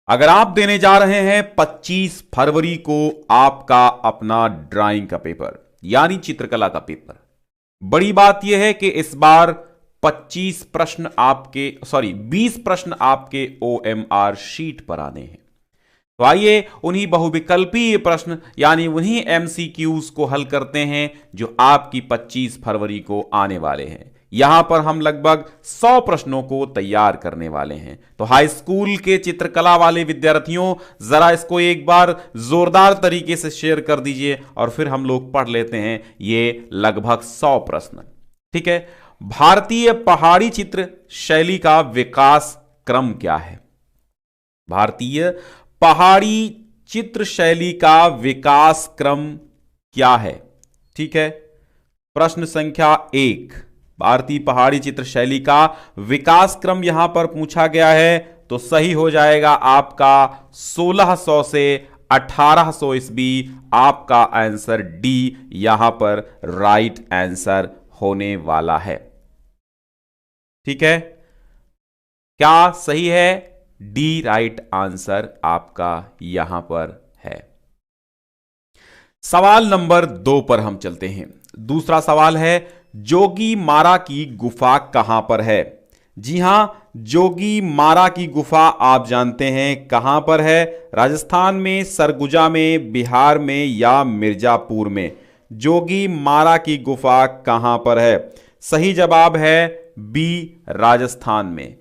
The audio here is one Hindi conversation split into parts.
अगर आप देने जा रहे हैं 25 फरवरी को आपका अपना ड्राइंग का पेपर यानी चित्रकला का पेपर, बड़ी बात यह है कि इस बार 25 प्रश्न आपके 20 प्रश्न आपके OMR शीट पर आने हैं। तो आइए उन्हीं बहुविकल्पीय प्रश्न यानी उन्हीं MCQs को हल करते हैं जो आपकी 25 फरवरी को आने वाले हैं। यहां पर हम लगभग 100 प्रश्नों को तैयार करने वाले हैं। तो हाई स्कूल के चित्रकला वाले विद्यार्थियों, जरा इसको एक बार जोरदार तरीके से शेयर कर दीजिए और फिर हम लोग पढ़ लेते हैं ये लगभग 100 प्रश्न। ठीक है, भारतीय पहाड़ी चित्र शैली का विकास क्रम क्या है? भारतीय पहाड़ी चित्र शैली का विकास क्रम क्या है? ठीक है, प्रश्न संख्या 1, भारतीय पहाड़ी चित्र शैली का विकास क्रम यहां पर पूछा गया है। तो सही हो जाएगा आपका 1600 से 1800 ईस्वी। आपका आंसर डी यहां पर राइट आंसर होने वाला है। ठीक है, क्या सही है? डी राइट आंसर आपका यहां पर है। सवाल नंबर 2 पर हम चलते हैं। दूसरा सवाल है, जोगी मारा की गुफा कहां पर है? जी हां, जोगी मारा की गुफा आप जानते हैं कहां पर है? राजस्थान में, सरगुजा में, बिहार में या मिर्जापुर में? जोगी मारा की गुफा कहां पर है? सही जवाब है बी, राजस्थान में।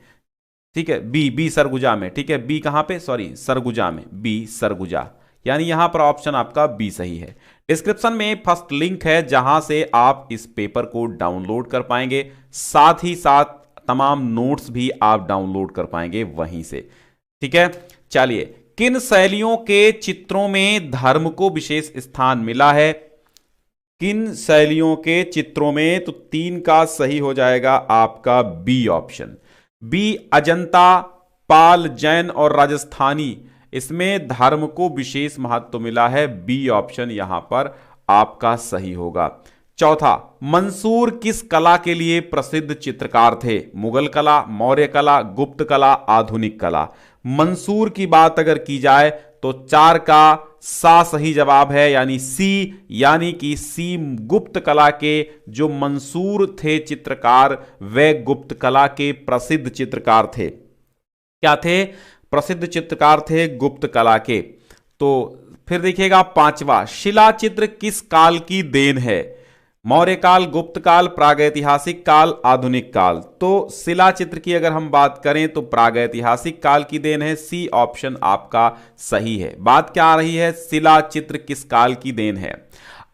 ठीक है, बी सरगुजा में। ठीक है, बी कहां पे? सरगुजा में, बी सरगुजा, यानी यहां पर ऑप्शन आपका बी सही है। डिस्क्रिप्शन में फर्स्ट लिंक है जहां से आप इस पेपर को डाउनलोड कर पाएंगे, साथ ही साथ तमाम नोट्स भी आप डाउनलोड कर पाएंगे वहीं से। ठीक है, चलिए, किन शैलियों के चित्रों में धर्म को विशेष स्थान मिला है? किन शैलियों के चित्रों में? तो 3 का सही हो जाएगा आपका बी ऑप्शन। बी, अजंता, पाल, जैन और राजस्थानी, इसमें धर्म को विशेष महत्व मिला है। बी ऑप्शन यहां पर आपका सही होगा। चौथा, मंसूर किस कला के लिए प्रसिद्ध चित्रकार थे? मुगल कला, मौर्य कला, गुप्त कला, आधुनिक कला? मंसूर की बात अगर की जाए तो 4 का सा सही जवाब है, यानी सी, यानी कि सी गुप्त कला के जो मंसूर थे चित्रकार, वे गुप्त कला के प्रसिद्ध चित्रकार थे। क्या थे? प्रसिद्ध चित्रकार थे गुप्त कला के। तो फिर देखिएगा 5वां, शिला चित्र किस काल की देन है? मौर्य काल, गुप्त काल, प्रागैतिहासिक काल, आधुनिक काल? तो शिला चित्र की अगर हम बात करें तो प्रागैतिहासिक काल की देन है। सी ऑप्शन आपका सही है। बात क्या आ रही है? शिला चित्र किस काल की देन है?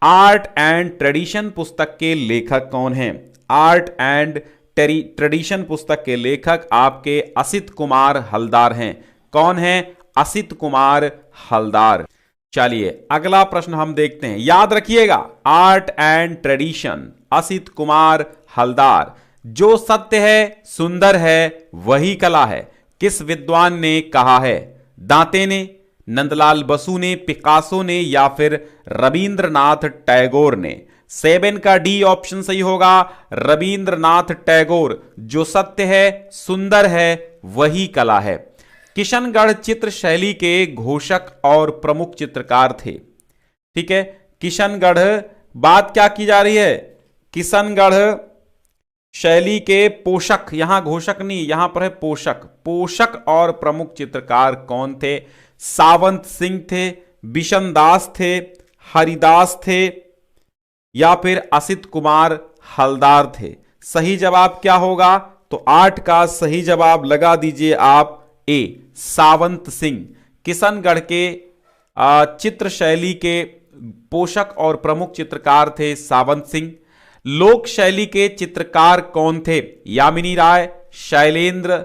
आर्ट एंड ट्रेडिशन पुस्तक के लेखक कौन हैं? आर्ट एंड ट्रेडिशन पुस्तक के लेखक आपके असित कुमार हलदार हैं। कौन है? असित कुमार हलदार। चलिए, अगला प्रश्न हम देखते हैं। याद रखिएगा, art and tradition, Asit Kumar Haldar. जो सत्य है, सुंदर है, वही कला है, किस विद्वान ने कहा है? दांते ने, नंदलाल बसु ने, पिकासो ने या फिर रविंद्रनाथ टैगोर ने? 7 का डी ऑप्शन सही होगा, रविंद्रनाथ टैगोर। जो सत्य है, सुंदर है, वही कला है। किशनगढ़ चित्र शैली के घोषक और प्रमुख चित्रकार थे। ठीक है, किशनगढ़, बात क्या की जा रही है? किशनगढ़ शैली के पोषक, यहां घोषक नहीं, यहां पर है पोषक। पोषक और प्रमुख चित्रकार कौन थे? सावंत सिंह थे, बिशनदास थे, हरिदास थे या फिर असित कुमार हलदार थे? सही जवाब क्या होगा? तो 8 का सही जवाब लगा दीजिए आप, ए, सावंत सिंह। किशनगढ़ के चित्र शैली के पोषक और प्रमुख चित्रकार थे सावंत सिंह। लोक शैली के चित्रकार कौन थे? यामिनी राय, शैलेंद्र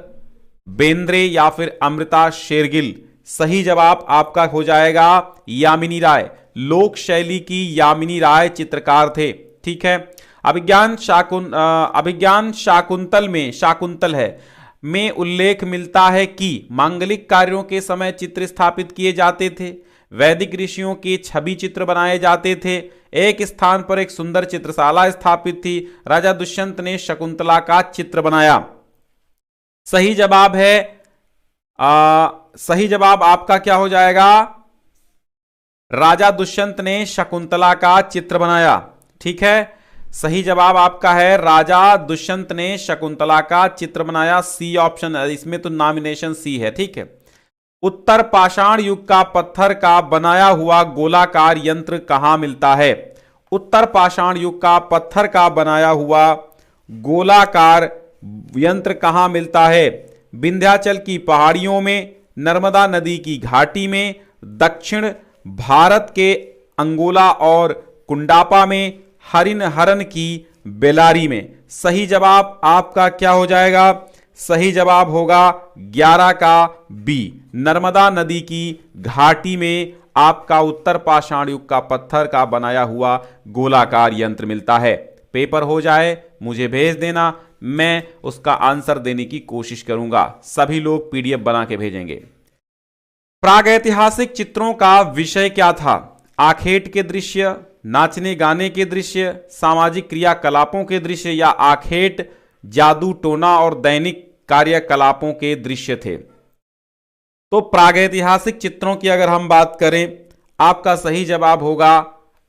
बेंद्रे या फिर अमृता शेरगिल? सही जवाब आपका हो जाएगा यामिनी राय। लोक शैली की यामिनी राय चित्रकार थे। ठीक है, अभिज्ञान शाकुंतल में, शाकुंतल है में उल्लेख मिलता है कि मांगलिक कार्यों के समय चित्र स्थापित किए जाते थे, वैदिक ऋषियों के छवि चित्र बनाए जाते थे, एक स्थान पर एक सुंदर चित्रशाला स्थापित थी, राजा दुष्यंत ने शकुंतला का चित्र बनाया। सही जवाब है सही जवाब आपका क्या हो जाएगा? राजा दुष्यंत ने शकुंतला का चित्र बनाया। ठीक है, सही जवाब आपका है राजा दुष्यंत ने शकुंतला का चित्र बनाया। सी ऑप्शन, इसमें तो नॉमिनेशन सी है। ठीक है, उत्तर पाषाण युग का पत्थर का बनाया हुआ गोलाकार यंत्र कहां मिलता है? उत्तर पाषाण युग का पत्थर का बनाया हुआ गोलाकार यंत्र कहां मिलता है? विंध्याचल की पहाड़ियों में, नर्मदा नदी की घाटी में, दक्षिण भारत के अंगोला और कुंडापा में, हरिन की बेलारी में। सही जवाब आपका क्या हो जाएगा? सही जवाब होगा 11 का बी, नर्मदा नदी की घाटी में आपका उत्तर पाषाण युग का पत्थर का बनाया हुआ गोलाकार यंत्र मिलता है। पेपर हो जाए मुझे भेज देना, मैं उसका आंसर देने की कोशिश करूंगा। सभी लोग पीडीएफ बना के भेजेंगे। प्रागैतिहासिक चित्रों का विषय क्या था? आखेट के दृश्य, नाचने गाने के दृश्य, सामाजिक क्रियाकलापों के दृश्य, या आखेट, जादू टोना और दैनिक कार्यकलापों के दृश्य थे। तो प्रागैतिहासिक चित्रों की अगर हम बात करें, आपका सही जवाब होगा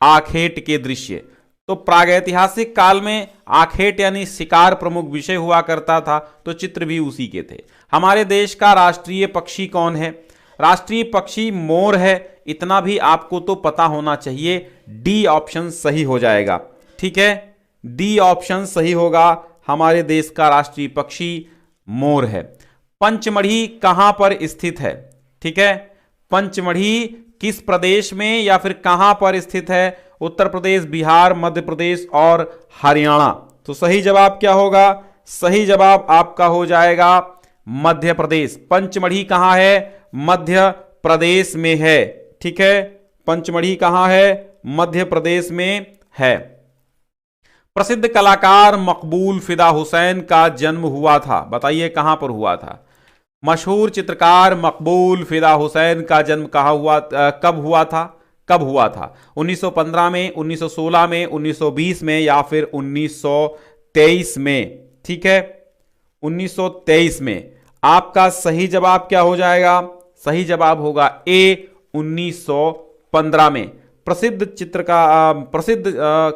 आखेट के दृश्य। तो प्रागैतिहासिक काल में आखेट यानी शिकार प्रमुख विषय हुआ करता था, तो चित्र भी उसी के थे। हमारे देश का राष्ट्रीय पक्षी कौन है? राष्ट्रीय पक्षी मोर है, इतना भी आपको तो पता होना चाहिए। डी ऑप्शन सही हो जाएगा। ठीक है, डी ऑप्शन सही होगा। हमारे देश का राष्ट्रीय पक्षी मोर है। पंचमढ़ी कहां पर स्थित है? ठीक है, पंचमढ़ी किस प्रदेश में या फिर कहां पर स्थित है? उत्तर प्रदेश, बिहार, मध्य प्रदेश और हरियाणा। तो सही जवाब क्या होगा? सही जवाब आपका हो जाएगा मध्य प्रदेश। पंचमढ़ी कहां है? मध्य प्रदेश में है। ठीक है, पंचमढ़ी कहां है? मध्य प्रदेश में है। प्रसिद्ध कलाकार मकबूल फिदा हुसैन का जन्म हुआ था, बताइए कहां पर हुआ था? मशहूर चित्रकार मकबूल फिदा हुसैन का जन्म कहां हुआ, कब हुआ था? कब हुआ था? 1915 में, 1916 में, 1920 में, या फिर 1923 में? ठीक है, 1923 में। आपका सही जवाब क्या हो जाएगा? सही जवाब होगा ए, 1915 में। प्रसिद्ध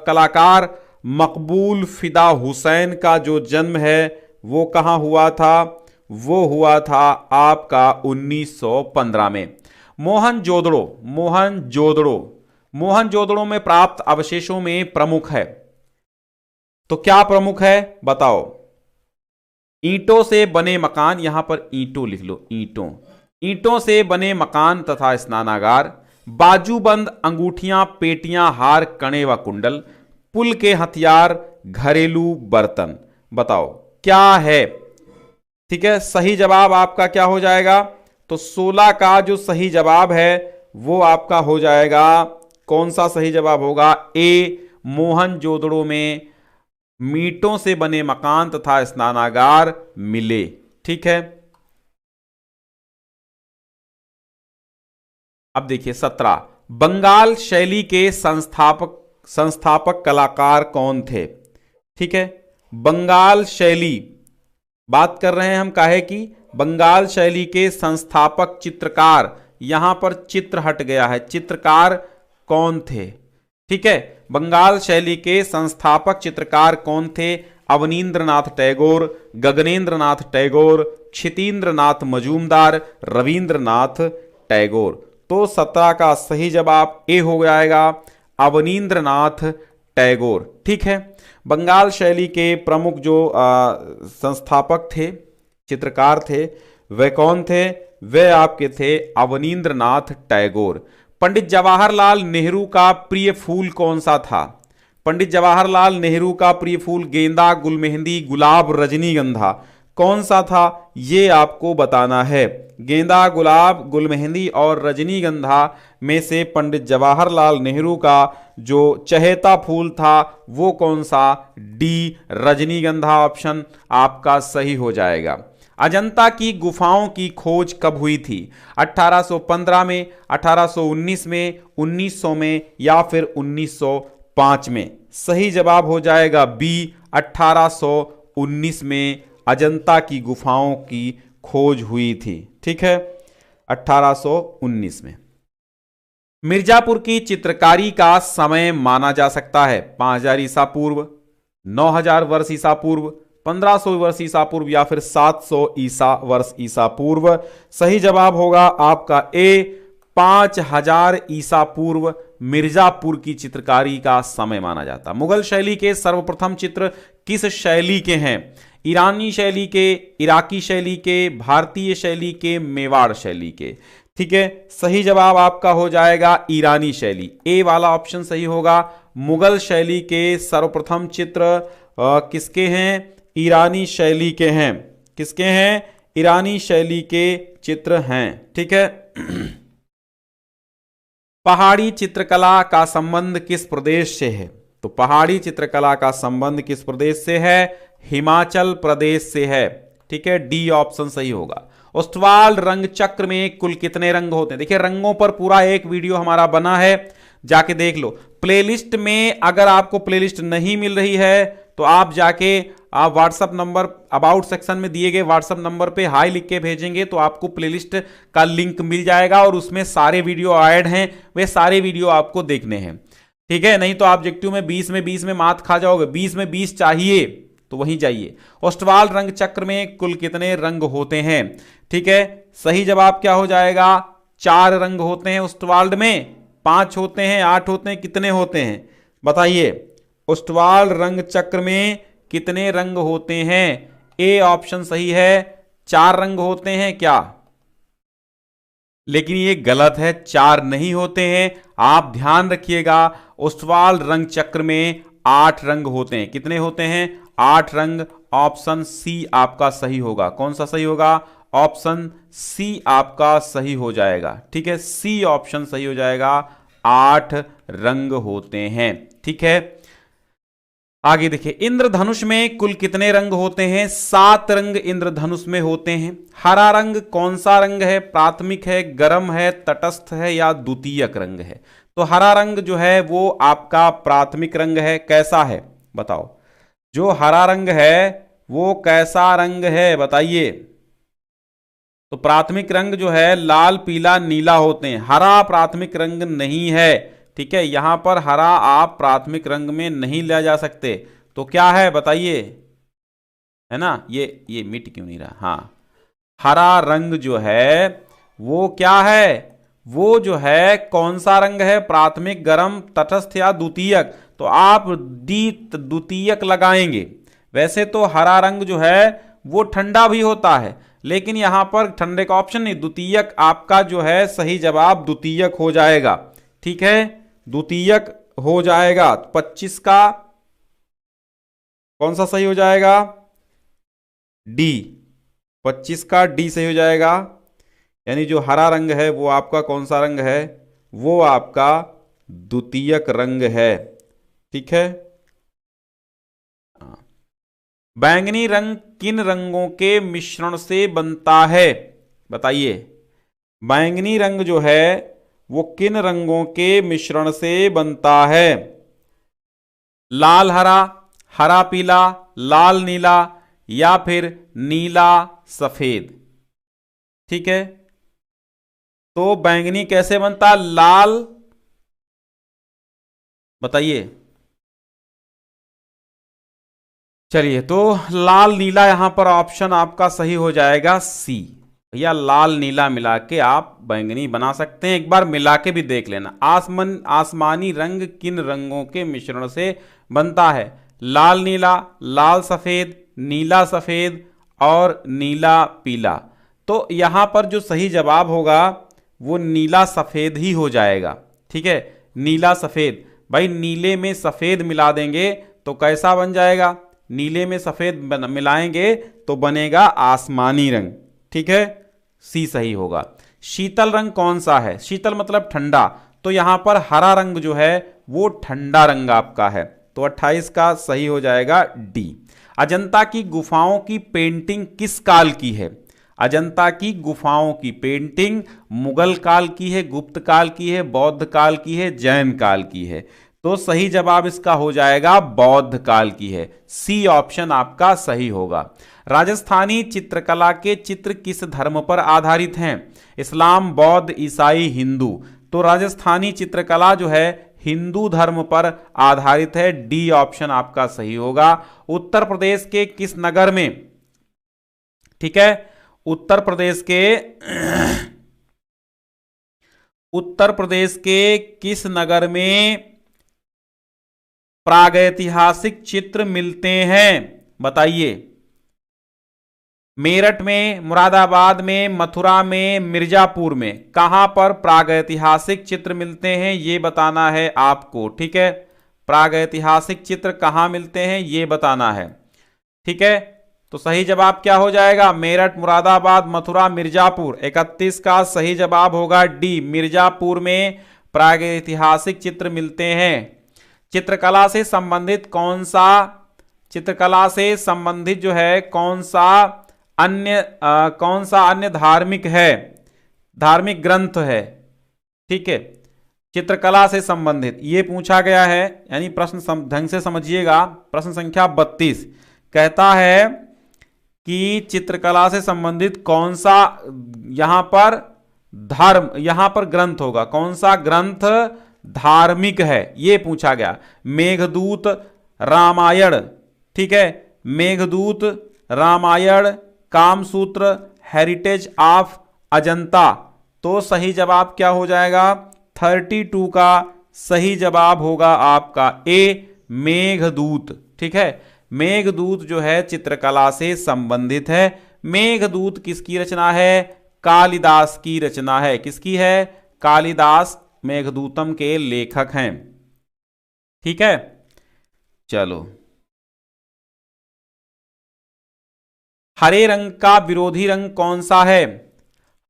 कलाकार मकबूल फिदा हुसैन का जो जन्म है वो कहां हुआ था? वो हुआ था आपका 1915 में। मोहनजोदड़ो में प्राप्त अवशेषों में प्रमुख है, तो क्या प्रमुख है बताओ? ईंटों से बने मकान, यहां पर ईंटों लिख लो, ईंटों से बने मकान तथा स्नानागार, बाजूबंद अंगूठियां, पेटियां, हार, कड़े व कुंडल, पुल के हथियार, घरेलू बर्तन। बताओ क्या है? ठीक है, सही जवाब आपका क्या हो जाएगा? तो 16 का जो सही जवाब है वो आपका हो जाएगा, कौन सा सही जवाब होगा? ए, मोहनजोदड़ो में ईंटों से बने मकान तथा स्नानागार मिले। ठीक है, अब देखिए 17, बंगाल शैली के संस्थापक कलाकार कौन थे? ठीक है, बंगाल शैली बात कर रहे हैं हम, काहे की? बंगाल शैली के संस्थापक चित्रकार, यहां पर चित्र हट गया है, चित्रकार कौन थे? ठीक है, बंगाल शैली के संस्थापक चित्रकार कौन थे? अवनींद्रनाथ टैगोर, गगनेंद्रनाथ टैगोर, क्षितींद्रनाथ मजूमदार, रविंद्रनाथ टैगोर। तो 17 का सही जवाब ए हो जाएगा, अवनींद्रनाथ टैगोर। ठीक है, बंगाल शैली के प्रमुख जो संस्थापक थे, चित्रकार थे, वे कौन थे? वे आपके थे अवनींद्रनाथ टैगोर। पंडित जवाहरलाल नेहरू का प्रिय फूल कौन सा था? पंडित जवाहरलाल नेहरू का प्रिय फूल गेंदा, गुलमेहंदी, गुलाब, रजनीगंधा कौन सा था? ये आपको बताना है। गेंदा, गुलाब, गुलमेहंदी और रजनीगंधा में से पंडित जवाहरलाल नेहरू का जो चहेता फूल था वो कौन सा? डी, रजनीगंधा ऑप्शन आपका सही हो जाएगा। अजंता की गुफाओं की खोज कब हुई थी? 1815 में, 1819 में, 1900 में, या फिर 1905 में? सही जवाब हो जाएगा बी, 1819 में अजंता की गुफाओं की खोज हुई थी। ठीक है, 1819 में। मिर्जापुर की चित्रकारी का समय माना जा सकता है 5000 ईसा पूर्व, 9000 वर्ष ईसा पूर्व, 1500 वर्ष ईसा पूर्व या फिर 700 वर्ष ईसा पूर्व। सही जवाब होगा आपका ए, 5000 ईसा पूर्व मिर्जापुर की चित्रकारी का समय माना जाता। मुगल शैली के सर्वप्रथम चित्र किस शैली के हैं? ईरानी शैली के, इराकी शैली के, भारतीय शैली के, मेवाड़ शैली के। ठीक है, सही जवाब आपका हो जाएगा ईरानी शैली, ए वाला ऑप्शन सही होगा। मुगल शैली के सर्वप्रथम चित्र किसके हैं? ईरानी शैली के हैं। किसके हैं? ईरानी शैली के चित्र हैं। ठीक है। पहाड़ी चित्रकला का संबंध किस प्रदेश से है? तो पहाड़ी चित्रकला का संबंध किस प्रदेश से है? हिमाचल प्रदेश से है। ठीक है, डी ऑप्शन सही होगा। ओस्टवाल्ड रंग चक्र में कुल कितने रंग होते हैं? देखिए, रंगों पर पूरा एक वीडियो हमारा बना है, जाके देख लो। प्लेलिस्ट में अगर आपको प्लेलिस्ट नहीं मिल रही है तो आप जाके आप व्हाट्सएप नंबर, अबाउट सेक्शन में दिए गए व्हाट्सएप नंबर पे हाई लिख के भेजेंगे तो आपको प्लेलिस्ट का लिंक मिल जाएगा और उसमें सारे वीडियो ऐड हैं, वे सारे वीडियो आपको देखने हैं। ठीक है, नहीं तो ऑब्जेक्टिव में 20 में मात खा जाओगे। 20 में 20 चाहिए तो वहीं जाइए। ओस्टवाल्ड रंग चक्र में कुल कितने रंग होते हैं? ठीक है, सही जवाब क्या हो जाएगा? 4 रंग होते हैं ओस्टवाल्ड में। 5 होते हैं, 8 होते हैं, कितने होते हैं बताइए? ओस्टवाल्ड रंग चक्र में कितने रंग होते हैं? ए ऑप्शन सही है, 4 रंग होते हैं क्या? लेकिन ये गलत है, 4 नहीं होते हैं। आप ध्यान रखिएगा, ओस्टवाल्ड रंग चक्र में 8 रंग होते हैं। कितने होते हैं? 8 रंग। ऑप्शन सी आपका सही होगा। कौन सा सही होगा? ऑप्शन सी आपका सही हो जाएगा। ठीक है, सी ऑप्शन सही हो जाएगा। 8 रंग होते हैं। ठीक है, आगे देखिए, इंद्रधनुष में कुल कितने रंग होते हैं? 7 रंग इंद्रधनुष में होते हैं। हरा रंग कौन सा रंग है? प्राथमिक है, गर्म है, तटस्थ है या द्वितीयक रंग है? तो हरा रंग जो है वो आपका प्राथमिक रंग है। कैसा है बताओ? जो हरा रंग है वो कैसा रंग है बताइए? तो प्राथमिक रंग जो है लाल, पीला, नीला होते हैं। हरा प्राथमिक रंग नहीं है। ठीक है, यहां पर हरा आप प्राथमिक रंग में नहीं ले जा सकते। तो क्या है बताइए? है ना, ये मिट क्यों नहीं रहा? हाँ, हरा रंग जो है वो क्या है? वो जो है कौन सा रंग है? प्राथमिक, गर्म, तटस्थ या द्वितीयक? तो आप डी द्वितीयक लगाएंगे। वैसे तो हरा रंग जो है वो ठंडा भी होता है, लेकिन यहां पर ठंडे का ऑप्शन नहीं, द्वितीयक आपका जो है सही जवाब द्वितीयक हो जाएगा। ठीक है, द्वितीयक हो जाएगा। 25 का कौन सा सही हो जाएगा? डी। 25 का डी सही हो जाएगा। यानी जो हरा रंग है वो आपका कौन सा रंग है? वो आपका द्वितीयक रंग है। ठीक है, बैंगनी रंग किन रंगों के मिश्रण से बनता है बताइए? बैंगनी रंग जो है वो किन रंगों के मिश्रण से बनता है? लाल हरा, हरा पीला, लाल नीला या फिर नीला सफेद? ठीक है, तो बैंगनी कैसे बनता? लाल, बताइए। चलिए, तो लाल नीला यहां पर ऑप्शन आपका सही हो जाएगा सी। भैया लाल नीला मिला के आप बैंगनी बना सकते हैं। एक बार मिला के भी देख लेना। आसमानी रंग किन रंगों के मिश्रण से बनता है? लाल नीला, लाल सफेद, नीला सफेद और नीला पीला। तो यहां पर जो सही जवाब होगा वो नीला सफेद ही हो जाएगा। ठीक है, नीला सफेद। भाई नीले में सफेद मिला देंगे तो कैसा बन जाएगा? नीले में सफेद मिलाएंगे तो बनेगा आसमानी रंग। ठीक है, सी सही होगा। शीतल रंग कौन सा है? शीतल मतलब ठंडा, तो यहां पर हरा रंग जो है वो ठंडा रंग आपका है। तो 28 का सही हो जाएगा डी। अजंता की गुफाओं की पेंटिंग किस काल की है? अजंता की गुफाओं की पेंटिंग मुगल काल की है, गुप्त काल की है, बौद्ध काल की है, जैन काल की है? तो सही जवाब इसका हो जाएगा बौद्ध काल की है। सी ऑप्शन आपका सही होगा। राजस्थानी चित्रकला के चित्र किस धर्म पर आधारित हैं? इस्लाम, बौद्ध, ईसाई, हिंदू। तो राजस्थानी चित्रकला जो है हिंदू धर्म पर आधारित है। डी ऑप्शन आपका सही होगा। उत्तर प्रदेश के किस नगर में, ठीक है, उत्तर प्रदेश के किस नगर में प्रागैतिहासिक चित्र मिलते हैं? बताइए। मेरठ में, मुरादाबाद में, मथुरा में, मिर्जापुर में, कहां पर प्रागैतिहासिक चित्र मिलते हैं ये बताना है आपको। ठीक है, प्रागैतिहासिक चित्र कहां मिलते हैं ये बताना है। ठीक है, तो सही जवाब क्या हो जाएगा? मेरठ, मुरादाबाद, मथुरा, मिर्जापुर। 31 का सही जवाब होगा डी, मिर्जापुर में प्रागैतिहासिक चित्र मिलते हैं। चित्रकला से संबंधित कौन सा, चित्रकला से संबंधित जो है कौन सा अन्य धार्मिक ग्रंथ है? ठीक है, चित्रकला से संबंधित ये पूछा गया है, यानी प्रश्न ढंग से समझिएगा। प्रश्न संख्या 32 कहता है कि चित्रकला से संबंधित कौन सा यहां पर ग्रंथ होगा, कौन सा ग्रंथ धार्मिक है ये पूछा गया। मेघदूत, रामायण, ठीक है, मेघदूत, रामायण, कामसूत्र, हेरिटेज ऑफ अजंता। तो सही जवाब क्या हो जाएगा? 32 का सही जवाब होगा आपका ए, मेघदूत। ठीक है, मेघदूत जो है चित्रकला से संबंधित है। मेघदूत किसकी रचना है? कालिदास की रचना है। किसकी है? कालिदास मेघदूतम के लेखक हैं। ठीक है, चलो। हरे रंग का विरोधी रंग कौन सा है?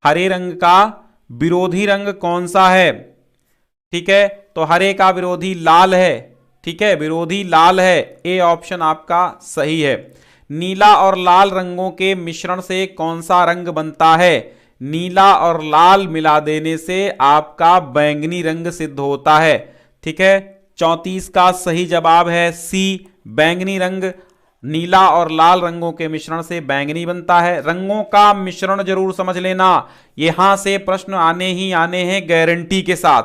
हरे रंग का विरोधी रंग कौन सा है? ठीक है, तो हरे का विरोधी लाल है। ठीक है, विरोधी लाल है। ए ऑप्शन आपका सही है। नीला और लाल रंगों के मिश्रण से कौन सा रंग बनता है? नीला और लाल मिला देने से आपका बैंगनी रंग सिद्ध होता है। ठीक है, 34 का सही जवाब है सी, बैंगनी रंग। नीला और लाल रंगों के मिश्रण से बैंगनी बनता है। रंगों का मिश्रण जरूर समझ लेना, यहां से प्रश्न आने ही आने हैं गारंटी के साथ।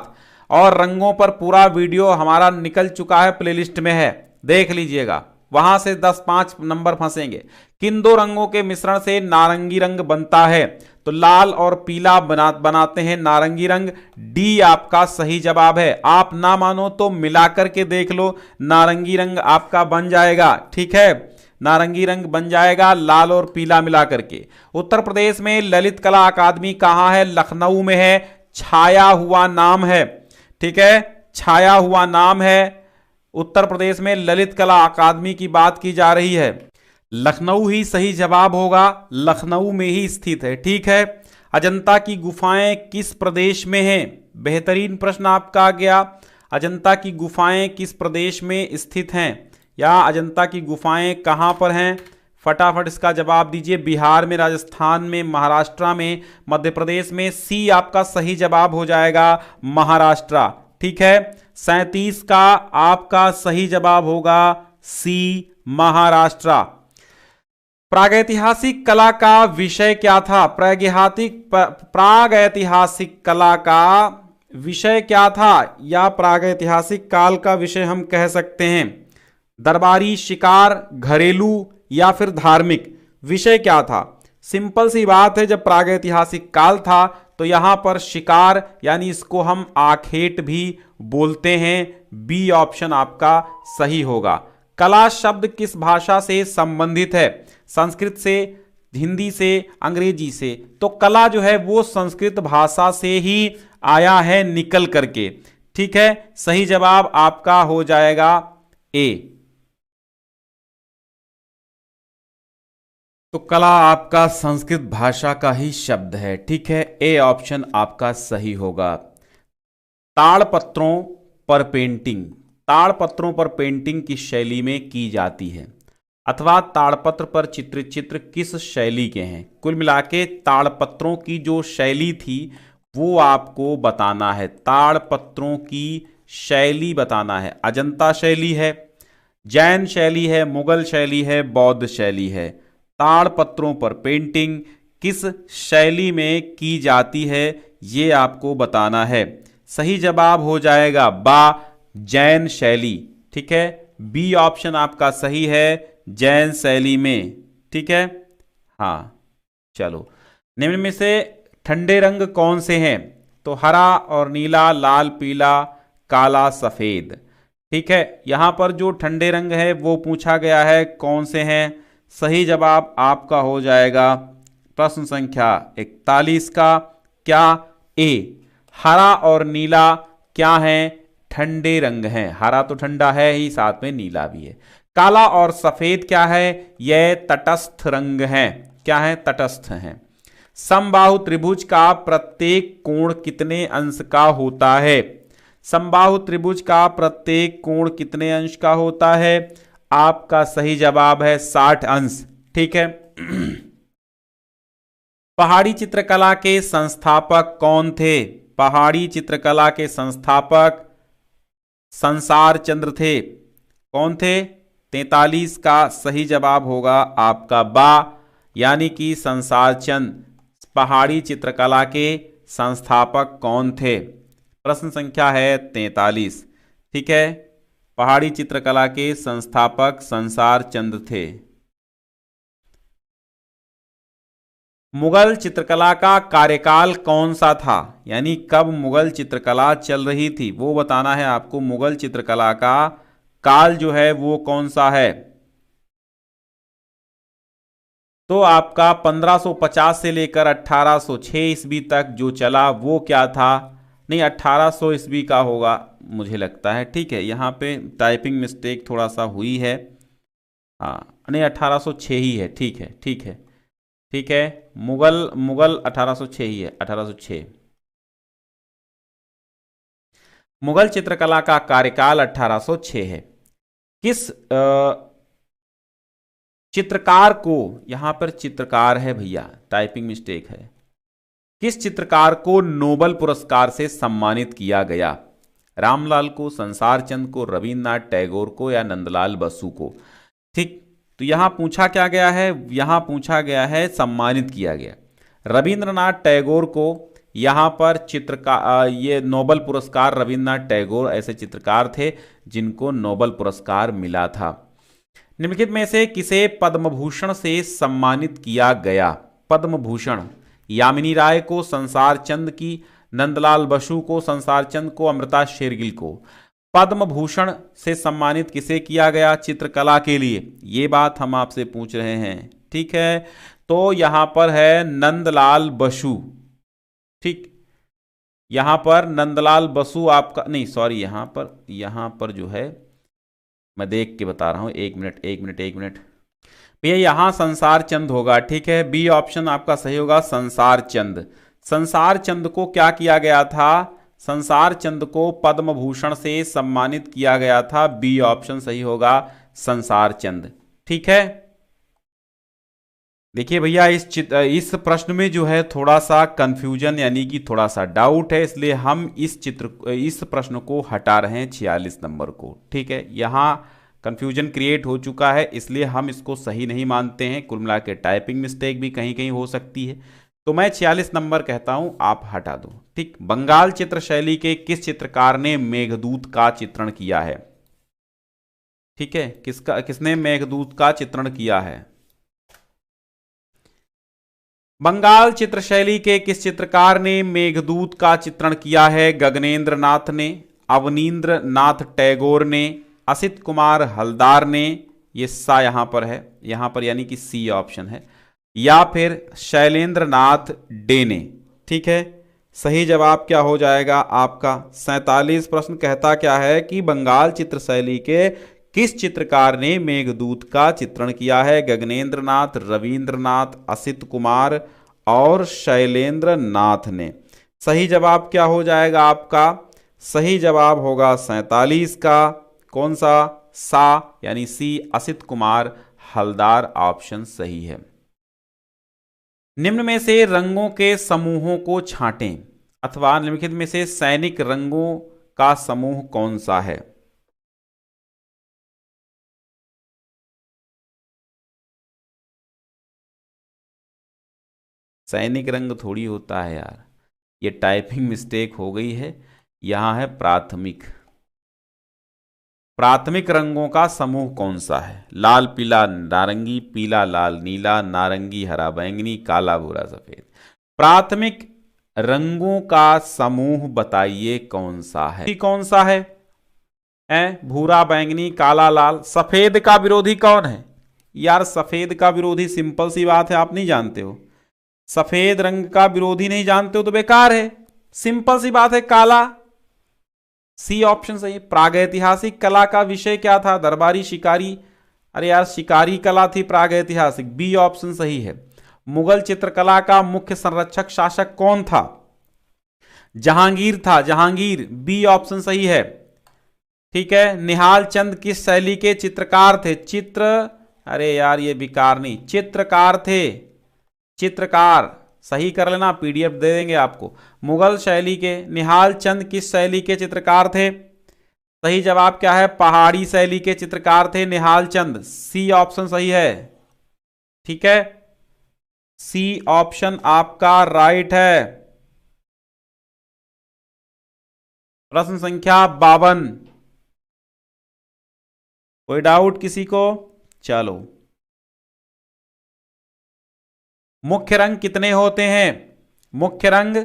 और रंगों पर पूरा वीडियो हमारा निकल चुका है, प्लेलिस्ट में है, देख लीजिएगा, वहां से 10-5 नंबर फंसेंगे। किन दो रंगों के मिश्रण से नारंगी रंग बनता है? तो लाल और पीला बनाते हैं नारंगी रंग। डी आपका सही जवाब है। आप ना मानो तो मिलाकर के देख लो, नारंगी रंग आपका बन जाएगा। ठीक है, नारंगी रंग बन जाएगा लाल और पीला मिलाकर के। उत्तर प्रदेश में ललित कला अकादमी कहां है? लखनऊ में है। छाया हुआ नाम है। ठीक है, छाया हुआ नाम है। उत्तर प्रदेश में ललित कला अकादमी की बात की जा रही है। लखनऊ ही सही जवाब होगा, लखनऊ में ही स्थित है। ठीक है, अजंता की गुफाएं किस प्रदेश में हैं? बेहतरीन प्रश्न आपका आ गया। अजंता की गुफाएं किस प्रदेश में स्थित हैं, या अजंता की गुफाएं कहां पर हैं? फटाफट इसका जवाब दीजिए। बिहार में, राजस्थान में, महाराष्ट्र में, मध्य प्रदेश में। सी आपका सही जवाब हो जाएगा, महाराष्ट्र। ठीक है, 37 का आपका सही जवाब होगा सी, महाराष्ट्र। प्रागैतिहासिक कला का विषय क्या था? प्रागैतिहासिक कला का विषय क्या था, या प्रागैतिहासिक काल का विषय हम कह सकते हैं? दरबारी, शिकार, घरेलू या फिर धार्मिक? विषय क्या था? सिंपल सी बात है, जब प्रागैतिहासिक काल था तो यहां पर शिकार, यानी इसको हम आखेट भी बोलते हैं। बी ऑप्शन आपका सही होगा। कला शब्द किस भाषा से संबंधित है? संस्कृत से, हिंदी से, अंग्रेजी से? तो कला जो है वो संस्कृत भाषा से ही आया है निकल करके। ठीक है, सही जवाब आपका हो जाएगा ए। तो कला आपका संस्कृत भाषा का ही शब्द है। ठीक है, ए ऑप्शन आपका सही होगा। ताड़पत्रों पर पेंटिंग, ताड़पत्रों पर पेंटिंग किस शैली में की जाती है, अथवा ताड़पत्र पर चित्रित चित्र किस शैली के हैं? कुल मिला के ताड़पत्रों की जो शैली थी वो आपको बताना है। ताड़पत्रों की शैली बताना है। अजंता शैली है, जैन शैली है, मुगल शैली है, बौद्ध शैली है। ताड़पत्रों पर पेंटिंग किस शैली में की जाती है, ये आपको बताना है। सही जवाब हो जाएगा बा, जैन शैली। ठीक है, बी ऑप्शन आपका सही है, जैन शैली में। ठीक है, हाँ। चलो, निम्न में से ठंडे रंग कौन से हैं? तो हरा और नीला, लाल, पीला, काला, सफेद। ठीक है, यहां पर जो ठंडे रंग है वो पूछा गया है कौन से हैं। सही जवाब आपका हो जाएगा प्रश्न संख्या 41 का क्या ए, हरा और नीला क्या है? ठंडे रंग हैं। हरा तो ठंडा है ही, साथ में नीला भी है। काला और सफेद क्या है? यह तटस्थ रंग है। क्या है? तटस्थ है। समबाहु त्रिभुज का प्रत्येक कोण कितने अंश का होता है? समबाहु त्रिभुज का प्रत्येक कोण कितने अंश का होता है? आपका सही जवाब है 60 अंश। ठीक है। पहाड़ी चित्रकला के संस्थापक कौन थे? पहाड़ी चित्रकला के संस्थापक संसार चंद्र थे। कौन थे? 43 का सही जवाब होगा आपका बा, यानी कि संसार चंद पहाड़ी चित्रकला के संस्थापक कौन थे? प्रश्न संख्या है 43। ठीक है, पहाड़ी चित्रकला के संस्थापक संसार चंद थे। मुगल चित्रकला का कार्यकाल कौन सा था? यानी कब मुगल चित्रकला चल रही थी वो बताना है आपको। मुगल चित्रकला का काल जो है वो कौन सा है? तो आपका 1550 से लेकर 1806 ईस्वी तक जो चला वो क्या था? नहीं, 1800 ईस्वी का होगा मुझे लगता है। ठीक है, यहाँ पे टाइपिंग मिस्टेक थोड़ा सा हुई है। हाँ, नहीं 1806 ही है। ठीक है, ठीक है, ठीक है। मुगल मुगल 1806 ही है, 1806। मुगल चित्रकला का कार्यकाल 1806 है। किस चित्रकार को, यहां पर चित्रकार है भैया, टाइपिंग मिस्टेक है। किस चित्रकार को नोबेल पुरस्कार से सम्मानित किया गया? रामलाल को, संसार चंद को, रविन्द्रनाथ टैगोर को या नंदलाल बसु को? ठीक, तो यहां पूछा क्या गया है? यहां पूछा गया है सम्मानित किया गया। रविंद्रनाथ टैगोर को यहां पर चित्रकार, ये नोबेल पुरस्कार, रविंद्रनाथ टैगोर ऐसे चित्रकार थे जिनको नोबेल पुरस्कार मिला था। निम्नलिखित में से किसे पद्म भूषण से सम्मानित किया गया? पद्म भूषण यामिनी राय को, संसार चंद की, नंदलाल बसु को, संसार चंद को, अमृता शेरगिल को। पद्म भूषण से सम्मानित किसे किया गया चित्रकला के लिए? ये बात हम आपसे पूछ रहे हैं। ठीक है, तो यहां पर है नंदलाल बसु। ठीक, यहां पर नंदलाल बसु आपका, नहीं सॉरी, यहां पर जो है मैं देख के बता रहा हूं। एक मिनट, एक मिनट, एक मिनट भैया, यहां संसार चंद होगा। ठीक है, बी ऑप्शन आपका सही होगा, संसार चंद। संसार चंद को क्या किया गया था? संसार चंद को पद्म भूषण से सम्मानित किया गया था। बी ऑप्शन सही होगा, संसार चंद। ठीक है, देखिए भैया, इस प्रश्न में जो है थोड़ा सा कंफ्यूजन यानी कि थोड़ा सा डाउट है, इसलिए हम इस प्रश्न को हटा रहे हैं 46 नंबर को। ठीक है, यहां कंफ्यूजन क्रिएट हो चुका है, इसलिए हम इसको सही नहीं मानते हैं। कुल मिला के टाइपिंग मिस्टेक भी कहीं कहीं हो सकती है, तो मैं 46 नंबर कहता हूं, आप हटा दो। ठीक, बंगाल चित्र शैली के किस चित्रकार ने मेघदूत का चित्रण किया है? ठीक है, किसने मेघदूत का चित्रण किया है? बंगाल चित्रशैली के किस चित्रकार ने मेघदूत का चित्रण किया है? गगनेंद्र नाथ ने, अवनींद्र नाथ टैगोर ने, असित कुमार हलदार ने, ये सा यहां पर है, यहां पर यानी कि सी ऑप्शन है, या फिर शैलेंद्र नाथ डे ने। ठीक है, सही जवाब क्या हो जाएगा आपका? 47 प्रश्न कहता क्या है कि बंगाल चित्रशैली के किस चित्रकार ने मेघदूत का चित्रण किया है? गगनेंद्र नाथ, रविंद्रनाथ, असित कुमार और शैलेंद्र नाथ ने। सही जवाब क्या हो जाएगा आपका? सही जवाब होगा 47 का, कौन सा? सा, यानी सी, असित कुमार हलदार ऑप्शन सही है। निम्न में से रंगों के समूहों को छांटें, अथवा निम्नलिखित में से सैनिक रंगों का समूह कौन सा है? सैनिक रंग थोड़ी होता है यार, ये टाइपिंग मिस्टेक हो गई है। यहां है प्राथमिक। प्राथमिक रंगों का समूह कौन सा है? लाल पीला नारंगी, पीला लाल नीला, नारंगी हरा बैंगनी, काला भूरा सफेद। प्राथमिक रंगों का समूह बताइए कौन सा है? कौन सा है? भूरा बैंगनी काला लाल। सफेद का विरोधी कौन है यार? सफेद का विरोधी सिंपल सी बात है, आप नहीं जानते हो। सफेद रंग का विरोधी नहीं जानते हो तो बेकार है, सिंपल सी बात है, काला। सी ऑप्शन सही। प्रागैतिहासिक कला का विषय क्या था? दरबारी शिकारी। अरे यार शिकारी कला थी प्रागैतिहासिक। बी ऑप्शन सही है। मुगल चित्रकला का मुख्य संरक्षक शासक कौन था? जहांगीर था, जहांगीर। बी ऑप्शन सही है। ठीक है। निहाल चंद किस शैली के चित्रकार थे? अरे यार ये बेकार नहीं, चित्रकार थे, चित्रकार। सही कर लेना, पीडीएफ दे देंगे आपको। मुगल शैली के। निहाल चंद किस शैली के चित्रकार थे? सही जवाब क्या है? पहाड़ी शैली के चित्रकार थे निहाल चंद। सी ऑप्शन सही है। ठीक है, सी ऑप्शन आपका राइट है। प्रश्न संख्या 52। कोई डाउट किसी को? चलो, मुख्य रंग कितने होते हैं? मुख्य रंग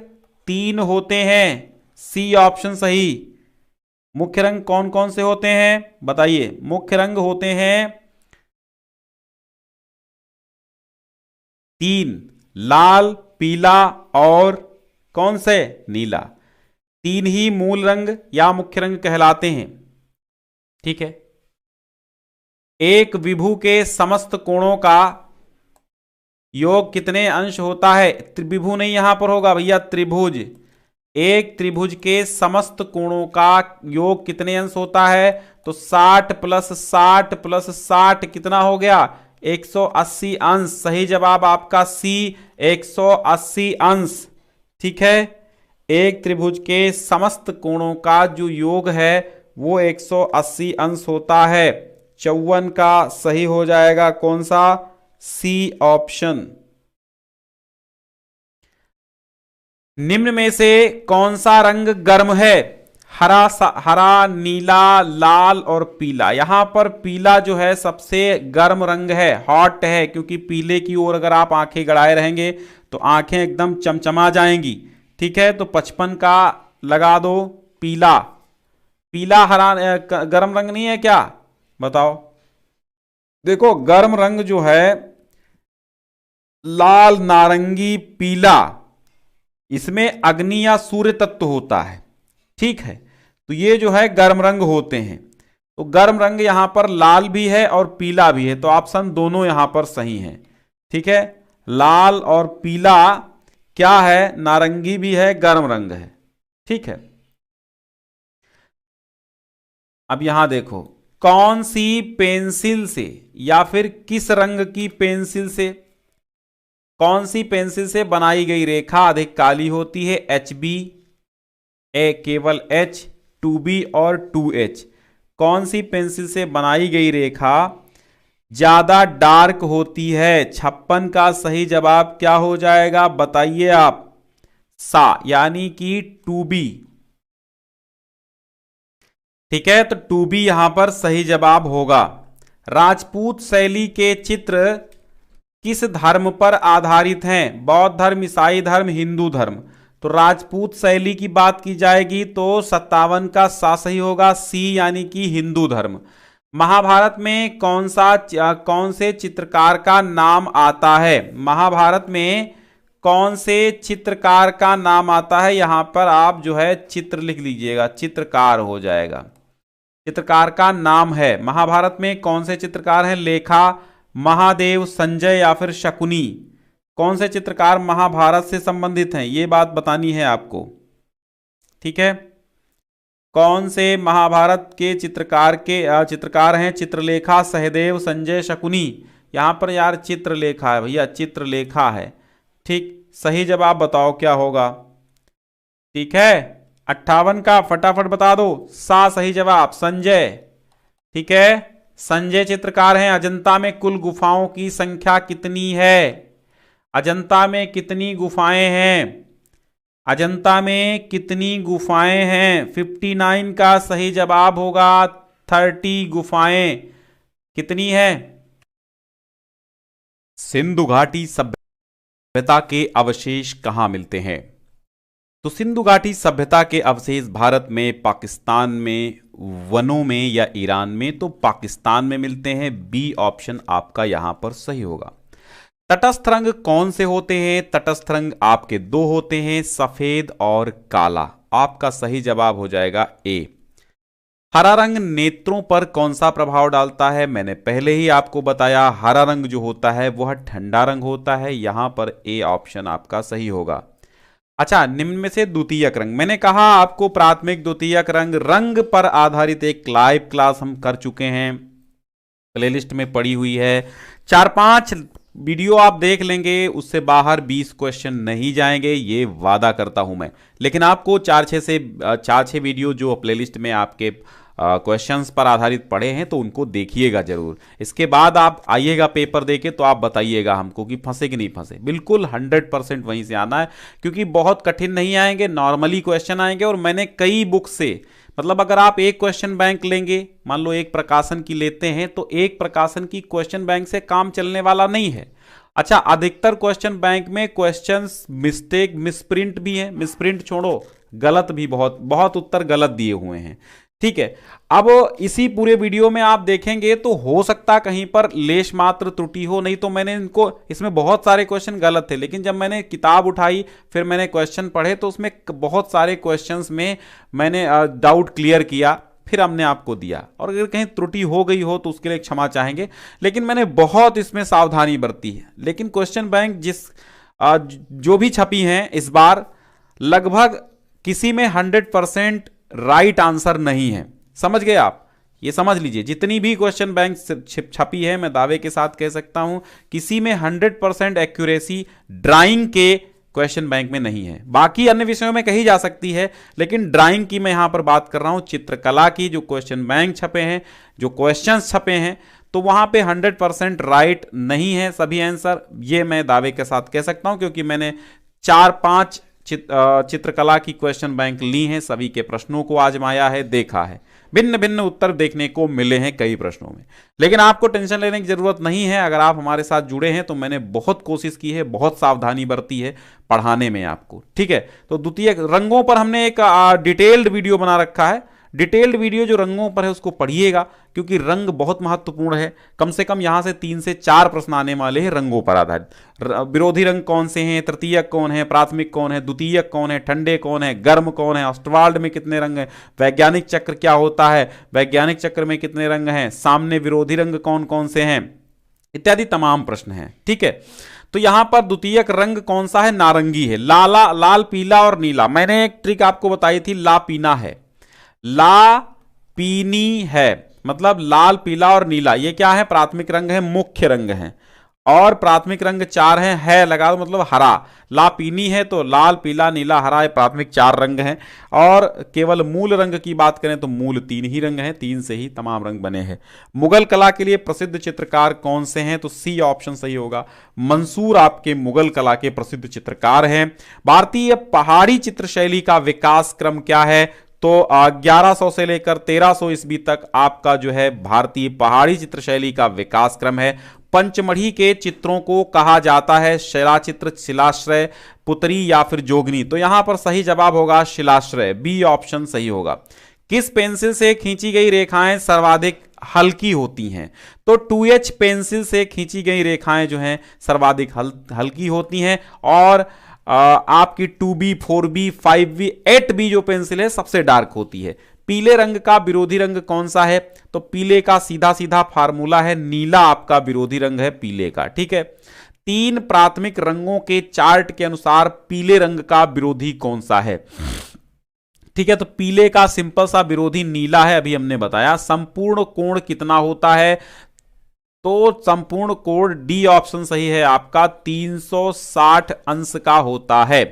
3 होते हैं। सी ऑप्शन सही। मुख्य रंग कौन कौन से होते हैं बताइए? मुख्य रंग होते हैं 3, लाल पीला और कौन से? नीला। 3 ही मूल रंग या मुख्य रंग कहलाते हैं। ठीक है। एक विभु के समस्त कोणों का योग कितने अंश होता है? विभु नहीं यहां पर होगा भैया, त्रिभुज। एक त्रिभुज के समस्त कोणों का योग कितने अंश होता है? तो 60 + 60 + 60 कितना हो गया? 180 अंश। सही जवाब आपका सी, 180 अंश। ठीक है। एक त्रिभुज के समस्त कोणों का जो योग है वो 180 अंश होता है। 54 का सही हो जाएगा कौन सा? C option. निम्न में से कौन सा रंग गर्म है? हरा, नीला, लाल और पीला। यहां पर पीला जो है सबसे गर्म रंग है, हॉट है, क्योंकि पीले की ओर अगर आप आंखें गड़ाए रहेंगे तो आंखें एकदम चमचमा जाएंगी। ठीक है, तो 55 का लगा दो। पीला, पीला हरा गर्म रंग नहीं है क्या? बताओ। देखो गर्म रंग जो है लाल, नारंगी, पीला, इसमें अग्नि या सूर्य तत्व होता है। ठीक है, तो ये जो है गर्म रंग होते हैं। तो गर्म रंग यहां पर लाल भी है और पीला भी है, तो ऑप्शन दोनों यहां पर सही है। ठीक है, लाल और पीला क्या है? नारंगी भी है, गर्म रंग है। ठीक है। अब यहां देखो, कौन सी पेंसिल से या फिर किस रंग की पेंसिल से, कौन सी पेंसिल से बनाई गई रेखा अधिक काली होती है? HB, केवल H, 2B और 2H। कौन सी पेंसिल से बनाई गई रेखा ज्यादा डार्क होती है? 56 का सही जवाब क्या हो जाएगा बताइए आप? सा, यानी कि 2B। ठीक है, तो 2B यहां पर सही जवाब होगा। राजपूत शैली के चित्र किस धर्म पर आधारित हैं? बौद्ध धर्म, ईसाई धर्म, हिंदू धर्म। तो राजपूत शैली की बात की जाएगी तो 57 का सा सही होगा, सी, यानी कि हिंदू धर्म। महाभारत में कौन से चित्रकार का नाम आता है? महाभारत में कौन से चित्रकार का नाम आता है? यहां पर आप जो है चित्र लिख लीजिएगा, चित्रकार हो जाएगा। चित्रकार का नाम है। महाभारत में कौन से चित्रकार हैं? लेखा, महादेव, संजय या फिर शकुनी। कौन से चित्रकार महाभारत से संबंधित हैं, ये बात बतानी है आपको। ठीक है, कौन से महाभारत के चित्रकार हैं? चित्रलेखा, सहदेव, संजय, शकुनी। यहां पर यार चित्रलेखा है भैया, चित्रलेखा है। ठीक, सही जवाब बताओ क्या होगा? ठीक है, 58 का फटाफट बता दो। सा सही जवाब, संजय। ठीक है, संजय चित्रकार हैं। अजंता में कुल गुफाओं की संख्या कितनी है? अजंता में कितनी गुफाएं हैं? अजंता में कितनी गुफाएं हैं? 59 का सही जवाब होगा 30 गुफाएं। कितनी है? सिंधु घाटी सभ्यता के अवशेष कहां मिलते हैं? तो सिंधु घाटी सभ्यता के अवशेष भारत में, पाकिस्तान में, वनों में या ईरान में? तो पाकिस्तान में मिलते हैं। बी ऑप्शन आपका यहां पर सही होगा। तटस्थ रंग कौन से होते हैं? तटस्थ रंग आपके दो होते हैं, सफेद और काला। आपका सही जवाब हो जाएगा ए। हरा रंग नेत्रों पर कौन सा प्रभाव डालता है? मैंने पहले ही आपको बताया, हरा रंग जो होता है वह ठंडा रंग होता है। यहां पर ए ऑप्शन आपका सही होगा। अच्छा, निम्न में से द्वितीयक रंग, मैंने कहा आपको प्राथमिक द्वितीयक रंग, रंग पर आधारित एक लाइव क्लास हम कर चुके हैं, प्लेलिस्ट में पड़ी हुई है। 4-5 वीडियो आप देख लेंगे, उससे बाहर 20 क्वेश्चन नहीं जाएंगे, ये वादा करता हूं मैं। लेकिन आपको 4-6 वीडियो जो प्लेलिस्ट में आपके क्वेश्चंस पर आधारित पड़े हैं तो उनको देखिएगा जरूर। इसके बाद आप आइएगा पेपर देके, तो आप बताइएगा हमको कि फंसे कि नहीं फंसे। बिल्कुल 100% वहीं से आना है, क्योंकि बहुत कठिन नहीं आएंगे, नॉर्मली क्वेश्चन आएंगे। और मैंने कई बुक से, मतलब अगर आप एक क्वेश्चन बैंक लेंगे, मान लो एक प्रकाशन की लेते हैं, तो एक प्रकाशन की क्वेश्चन बैंक से काम चलने वाला नहीं है। अच्छा, अधिकतर क्वेश्चन बैंक में क्वेश्चंस मिस्टेक, मिसप्रिंट भी है। मिसप्रिंट छोड़ो, गलत भी बहुत बहुत उत्तर गलत दिए हुए हैं। ठीक है, अब इसी पूरे वीडियो में आप देखेंगे तो हो सकता कहीं पर लेश मात्र त्रुटि हो, नहीं तो मैंने इनको, इसमें बहुत सारे क्वेश्चन गलत थे, लेकिन जब मैंने किताब उठाई फिर मैंने क्वेश्चन पढ़े तो उसमें बहुत सारे क्वेश्चंस में मैंने डाउट क्लियर किया, फिर हमने आपको दिया। और अगर कहीं त्रुटि हो गई हो तो उसके लिए क्षमा चाहेंगे, लेकिन मैंने बहुत इसमें सावधानी बरती है। लेकिन क्वेश्चन बैंक जो भी छपी हैं इस बार, लगभग किसी में 100% राइट आंसर नहीं है। समझ गए आप? ये समझ लीजिए, जितनी भी क्वेश्चन बैंक छपी है, मैं दावे के साथ कह सकता हूं किसी में 100% एक्यूरेसी ड्राइंग के क्वेश्चन बैंक में नहीं है। बाकी अन्य विषयों में कही जा सकती है, लेकिन ड्राइंग की मैं यहां पर बात कर रहा हूं। चित्रकला की जो क्वेश्चन बैंक छपे हैं, जो क्वेश्चन छपे हैं, तो वहां पे 100% राइट नहीं है सभी आंसर। ये मैं दावे के साथ कह सकता हूं, क्योंकि मैंने 4-5 चित्रकला की क्वेश्चन बैंक ली हैं, सभी के प्रश्नों को आजमाया है, देखा है, भिन्न भिन्न उत्तर देखने को मिले हैं कई प्रश्नों में। लेकिन आपको टेंशन लेने की जरूरत नहीं है। अगर आप हमारे साथ जुड़े हैं तो मैंने बहुत कोशिश की है, बहुत सावधानी बरती है पढ़ाने में आपको। ठीक है, तो द्वितीय रंगों पर हमने एक डिटेल्ड वीडियो बना रखा है। डिटेल्ड वीडियो जो रंगों पर है उसको पढ़िएगा, क्योंकि रंग बहुत महत्वपूर्ण है। कम से कम यहां से 3 से 4 प्रश्न आने वाले हैं रंगों पर आधारित। विरोधी रंग कौन से हैं, तृतीयक कौन है, प्राथमिक कौन है, द्वितीयक कौन है, ठंडे कौन है, गर्म कौन है, ऑस्टवाल्ड में कितने रंग हैं, वैज्ञानिक चक्र क्या होता है, वैज्ञानिक चक्र में कितने रंग हैं, सामने विरोधी रंग कौन कौन से हैं, इत्यादि तमाम प्रश्न हैं। ठीक है, तो यहां पर द्वितीयक रंग कौन सा है? नारंगी है। लाल, पीला और नीला। मैंने एक ट्रिक आपको बताई थी, ला पीना है, ला पीनी है, मतलब लाल, पीला और नीला, ये क्या है? प्राथमिक रंग है, मुख्य रंग है। और प्राथमिक रंग 4 है लगा दो, मतलब हरा। ला पीनी है तो लाल, पीला, नीला, हरा, ये प्राथमिक 4 रंग हैं। और केवल मूल रंग की बात करें तो मूल 3 ही रंग हैं, 3 से ही तमाम रंग बने हैं। मुगल कला के लिए प्रसिद्ध चित्रकार कौन से हैं? तो सी ऑप्शन सही होगा। मंसूर आपके मुगल कला के प्रसिद्ध चित्रकार हैं। भारतीय पहाड़ी चित्रशैली का विकास क्रम क्या है? तो 1100 से लेकर 1300 ईस्वी तक आपका जो है भारतीय पहाड़ी चित्रशैली का विकास क्रम है। पंचमढ़ी के चित्रों को कहा जाता है शिलाचित्र, शिलाश्रय, पुतरी या फिर जोगनी? तो यहां पर सही जवाब होगा शिलाश्रय, बी ऑप्शन सही होगा। किस पेंसिल से खींची गई रेखाएं सर्वाधिक हल्की होती हैं? तो 2H पेंसिल से खींची गई रेखाएं जो हैं सर्वाधिक हल्की होती हैं। और आपकी 2B, 4B, 5B, 8B जो पेंसिल है सबसे डार्क होती है। पीले रंग का विरोधी रंग कौन सा है? तो पीले का सीधा सीधा फार्मूला है, नीला आपका विरोधी रंग है पीले का। ठीक है, 3 प्राथमिक रंगों के चार्ट के अनुसार पीले रंग का विरोधी कौन सा है? ठीक है, तो पीले का सिंपल सा विरोधी नीला है, अभी हमने बताया। संपूर्ण कोण कितना होता है? तो संपूर्ण कोण डी ऑप्शन सही है आपका, 360 अंश का होता है।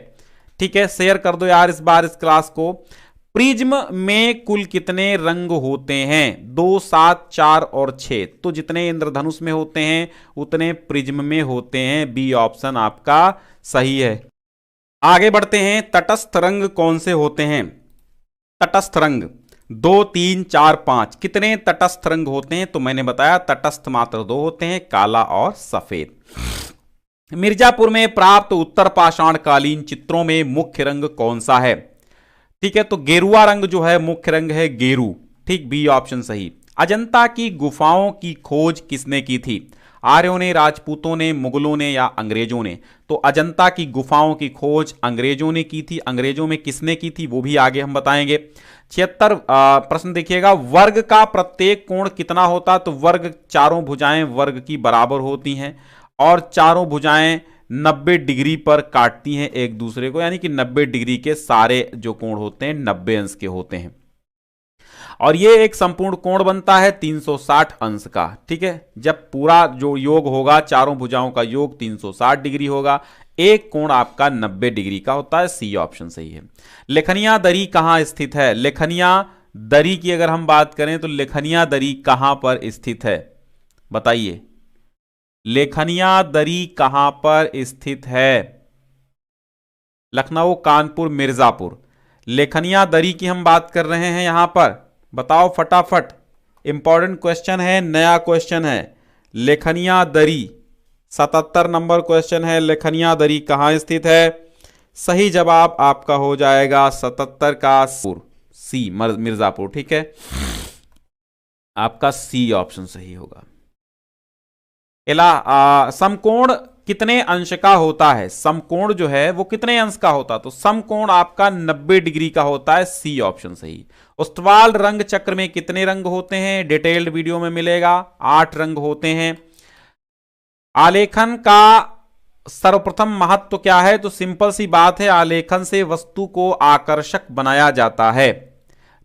ठीक है, शेयर कर दो यार इस बार इस क्लास को। प्रिज्म में कुल कितने रंग होते हैं? 2, 7, 4 और 6। तो जितने इंद्रधनुष में होते हैं उतने प्रिज्म में होते हैं। बी ऑप्शन आपका सही है। आगे बढ़ते हैं। तटस्थ रंग कौन से होते हैं? तटस्थ रंग 2, 3, 4, 5। कितने तटस्थ रंग होते हैं? तो मैंने बताया तटस्थ मात्र 2 होते हैं, काला और सफेद। मिर्जापुर में प्राप्त उत्तर पाषाण कालीन चित्रों में मुख्य रंग कौन सा है? ठीक है, तो गेरुआ रंग जो है मुख्य रंग है, गेरू। ठीक, बी ऑप्शन सही। अजंता की गुफाओं की खोज किसने की थी? आर्यों ने, राजपूतों ने, मुगलों ने या अंग्रेजों ने? तो अजंता की गुफाओं की खोज अंग्रेजों ने की थी। अंग्रेजों में किसने की थी वो भी आगे हम बताएंगे। 76 प्रश्न देखिएगा। वर्ग का प्रत्येक कोण कितना होता? तो वर्ग, चारों भुजाएं वर्ग की बराबर होती हैं और चारों भुजाएं 90 डिग्री पर काटती हैं एक दूसरे को, यानी कि 90 डिग्री के सारे जो कोण होते हैं 90 अंश के होते हैं और ये एक संपूर्ण कोण बनता है 360 अंश का। ठीक है, जब पूरा जो योग होगा चारों भुजाओं का योग 360 डिग्री होगा, एक कोण आपका 90 डिग्री का होता है। सी ऑप्शन सही है। लेखनिया दरी कहां स्थित है? लेखनिया दरी की अगर हम बात करें तो लेखनिया दरी कहां पर स्थित है? बताइए, लेखनिया दरी कहां पर स्थित है? लखनऊ, कानपुर, मिर्जापुर। लेखनिया दरी की हम बात कर रहे हैं यहां पर, बताओ फटाफट। इंपॉर्टेंट क्वेश्चन है, नया क्वेश्चन है। लेखनिया दरी 77 नंबर क्वेश्चन है। लेखनिया दरी कहां स्थित है? सही जवाब आपका हो जाएगा 77 का सी, मिर्जापुर। ठीक है, आपका सी ऑप्शन सही होगा। समकोण कितने अंश का होता है? समकोण जो है वो कितने अंश का होता है? तो समकोण आपका 90 डिग्री का होता है। सी ऑप्शन सही। उस्तवाल रंग चक्र में कितने रंग होते हैं? डिटेल्ड वीडियो में मिलेगा। 8 रंग होते हैं। आलेखन का सर्वप्रथम महत्व क्या है? तो सिंपल सी बात है, आलेखन से वस्तु को आकर्षक बनाया जाता है।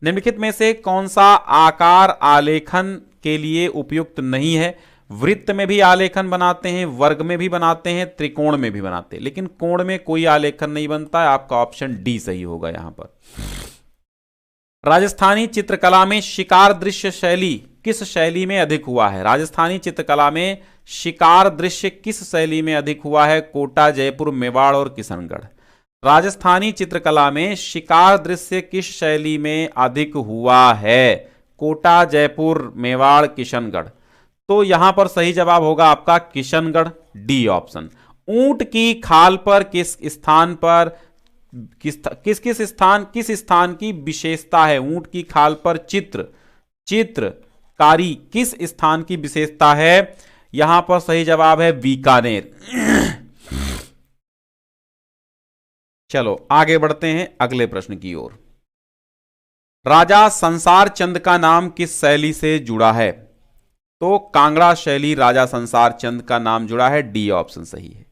निम्नलिखित में से कौन सा आकार आलेखन के लिए उपयुक्त नहीं है? वृत्त में भी आलेखन बनाते हैं, वर्ग में भी बनाते हैं, त्रिकोण में भी बनाते हैं, लेकिन कोण में कोई आलेखन नहीं बनता है। आपका ऑप्शन डी सही होगा यहां पर। राजस्थानी चित्रकला में शिकार दृश्य शैली किस शैली में अधिक हुआ है? राजस्थानी चित्रकला में शिकार दृश्य किस शैली में अधिक हुआ है? कोटा, जयपुर, मेवाड़ और किशनगढ़। राजस्थानी चित्रकला में शिकार दृश्य किस शैली में अधिक हुआ है? कोटा, जयपुर, मेवाड़, किशनगढ़। तो यहां पर सही जवाब होगा आपका किशनगढ़, डी ऑप्शन। ऊंट की खाल पर किस स्थान पर किस स्थान की विशेषता है? ऊंट की खाल पर चित्रकारी किस स्थान की विशेषता है? यहां पर सही जवाब है बीकानेर। चलो आगे बढ़ते हैं अगले प्रश्न की ओर। राजा संसार चंद का नाम किस शैली से जुड़ा है? तो कांगड़ा शैली राजा संसार चंद का नाम जुड़ा है। डी ऑप्शन सही है।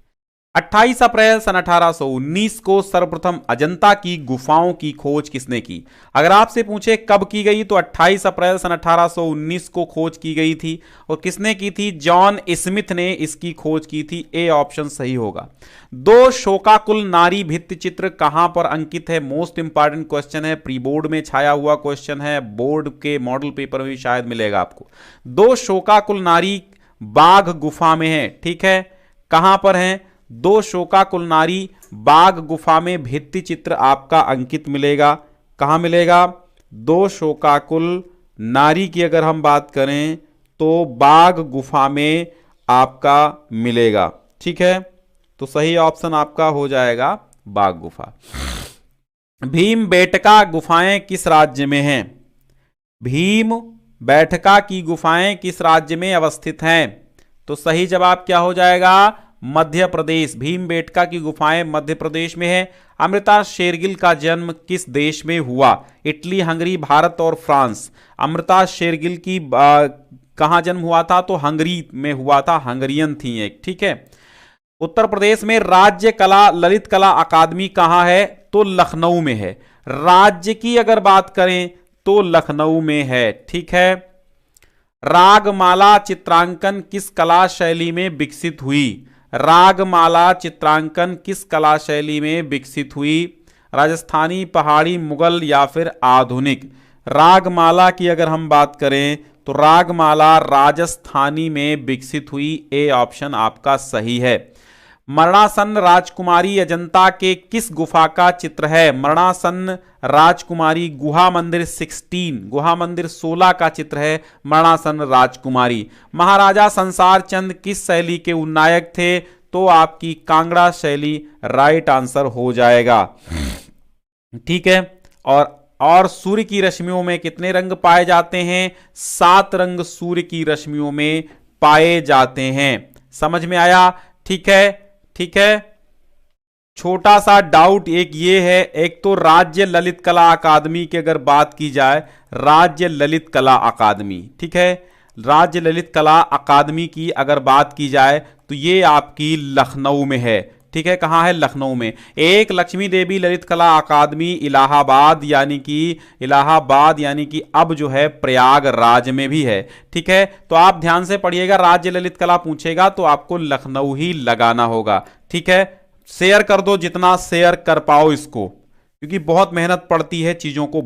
28 अप्रैल सन 1819 को सर्वप्रथम अजंता की गुफाओं की खोज किसने की? अगर आपसे पूछे कब की गई तो 28 अप्रैल सन 1819 को खोज की गई थी। और किसने की थी? जॉन स्मिथ ने इसकी खोज की थी। ए ऑप्शन सही होगा। 2 शोकाकुल नारी भित्ति चित्र कहां पर अंकित है? मोस्ट इंपॉर्टेंट क्वेश्चन है, प्री बोर्ड में छाया हुआ क्वेश्चन है, बोर्ड के मॉडल पेपर में भी शायद मिलेगा आपको। 2 शोकाकुल नारी बाघ गुफा में है। ठीक है, कहां पर है? 2 शोकाकुल नारी बाघ गुफा में भित्ति चित्र आपका अंकित मिलेगा। कहां मिलेगा? 2 शोकाकुल नारी की अगर हम बात करें तो बाघ गुफा में आपका मिलेगा। ठीक है, तो सही ऑप्शन आपका हो जाएगा बाघ गुफा। भीमबेटका गुफाएं किस राज्य में हैं? भीम बैठका की गुफाएं किस राज्य में अवस्थित हैं? तो सही जवाब क्या हो जाएगा? मध्य प्रदेश। भीमबेटका की गुफाएं मध्य प्रदेश में है। अमृता शेरगिल का जन्म किस देश में हुआ? इटली, हंगरी, भारत और फ्रांस। अमृता शेरगिल की कहां जन्म हुआ था? तो हंगरी में हुआ था, हंगरियन थी एक। ठीक है, उत्तर प्रदेश में राज्य कला ललित कला अकादमी कहां है? तो लखनऊ में है। राज्य की अगर बात करें तो लखनऊ में है। ठीक है, रागमाला चित्रांकन किस कला शैली में विकसित हुई? रागमाला चित्रांकन किस कला शैली में विकसित हुई? राजस्थानी, पहाड़ी, मुगल या फिर आधुनिक। रागमाला की अगर हम बात करें तो रागमाला राजस्थानी में विकसित हुई। ए ऑप्शन आपका सही है। मरणासन राजकुमारी अजंता के किस गुफा का चित्र है? मरणासन राजकुमारी गुहा मंदिर 16, गुहा मंदिर 16 का चित्र है मरणासन राजकुमारी। महाराजा संसार चंद किस शैली के उन्नायक थे? तो आपकी कांगड़ा शैली राइट आंसर हो जाएगा। ठीक है। और सूर्य की रश्मियों में कितने रंग पाए जाते हैं? 7 रंग सूर्य की रश्मियों में पाए जाते हैं। समझ में आया? ठीक है, ठीक है। छोटा सा डाउट एक ये है, एक तो राज्य ललित कला अकादमी की अगर बात की जाए, राज्य ललित कला अकादमी, ठीक है, राज्य ललित कला अकादमी की अगर बात की जाए तो ये आपकी लखनऊ में है। ठीक है, कहाँ है? लखनऊ में। एक लक्ष्मी देवी ललित कला अकादमी इलाहाबाद यानी कि अब जो है प्रयागराज में भी है। ठीक है, तो आप ध्यान से पढ़िएगा, राज्य ललित कला पूछेगा तो आपको लखनऊ ही लगाना होगा। ठीक है, शेयर कर दो जितना शेयर कर पाओ इसको, क्योंकि बहुत मेहनत पड़ती है चीजों को